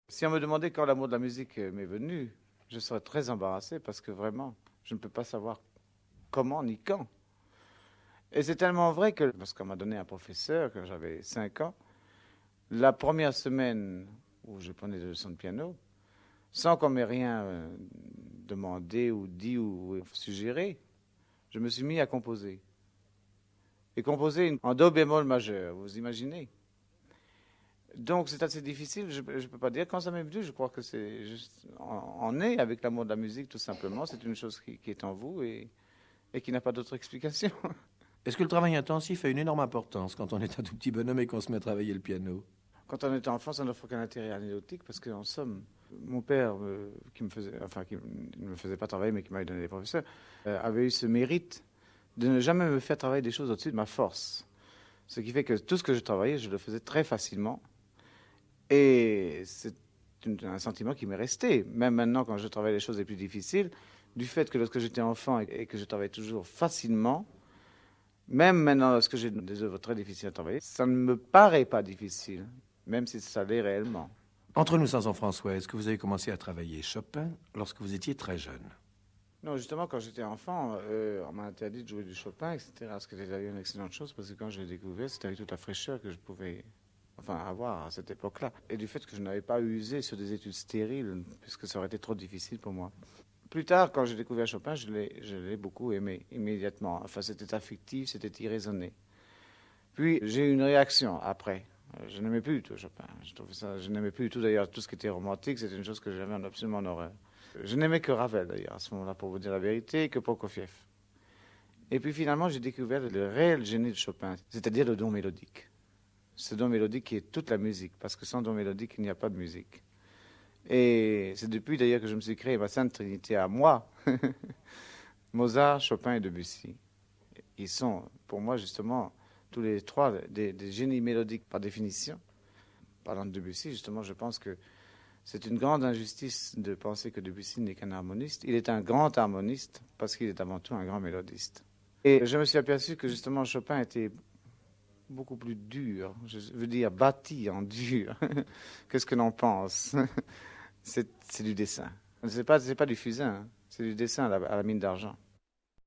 Si on me demandait quand l'amour de la musique m'est venu, je serais très embarrassé parce que vraiment, je ne peux pas savoir comment ni quand. Et c'est tellement vrai que, parce qu'on m'a donné un professeur quand j'avais 5 ans, la première semaine où je prenais des leçons de piano, sans qu'on m'ait rien demandé ou dit ou suggéré, je me suis mis à composer. Et composer en do bémol majeur, vous imaginez? Donc c'est assez difficile, je ne peux pas dire quand ça m'est venu, je crois que c'est juste en est avec l'amour de la musique tout simplement, c'est une chose qui est en vous et qui n'a pas d'autre explication. Est-ce que le travail intensif a une énorme importance quand on est un tout petit bonhomme et qu'on se met à travailler le piano? Quand on était enfant, ça n'offre qu'un intérêt anecdotique parce qu'en somme, mon père, qui ne me faisait pas travailler mais qui m'avait donné des professeurs, avait eu ce mérite de ne jamais me faire travailler des choses au-dessus de ma force. Ce qui fait que tout ce que je travaillais, je le faisais très facilement. Et c'est un sentiment qui m'est resté. Même maintenant, quand je travaille les choses les plus difficiles, du fait que lorsque j'étais enfant et que je travaillais toujours facilement, même maintenant lorsque j'ai des œuvres très difficiles à travailler, ça ne me paraît pas difficile, même si ça l'est réellement. Entre nous, sans François, est-ce que vous avez commencé à travailler Chopin lorsque vous étiez très jeune? Non, justement, quand j'étais enfant, on m'a interdit de jouer du Chopin, etc. Ce qui était d'ailleurs une excellente chose, parce que quand je l'ai découvert, c'était avec toute la fraîcheur que je pouvais avoir à cette époque-là. Et du fait que je n'avais pas usé sur des études stériles, puisque ça aurait été trop difficile pour moi. Plus tard, quand j'ai découvert Chopin, je l'ai beaucoup aimé, immédiatement. Enfin, c'était affectif, c'était irraisonné. Puis, j'ai eu une réaction après. Je n'aimais plus du tout Chopin. Je n'aimais plus du tout, d'ailleurs, tout ce qui était romantique. C'était une chose que j'avais absolument en horreur. Je n'aimais que Ravel, d'ailleurs, à ce moment-là, pour vous dire la vérité, que Prokofiev. Et puis, finalement, j'ai découvert le réel génie de Chopin, c'est-à-dire le don mélodique. Ce don mélodique qui est toute la musique, parce que sans don mélodique, il n'y a pas de musique. Et c'est depuis d'ailleurs que je me suis créé ma sainte trinité à moi, Mozart, Chopin et Debussy. Ils sont, pour moi, justement, tous les trois des génies mélodiques par définition. Parlant de Debussy, justement, je pense que c'est une grande injustice de penser que Debussy n'est qu'un harmoniste. Il est un grand harmoniste parce qu'il est avant tout un grand mélodiste. Et je me suis aperçu que justement Chopin était beaucoup plus dur, je veux dire bâti en dur. Qu'est-ce que l'on pense? C'est du dessin. C'est pas du fusain, hein. C'est du dessin à la mine d'argent.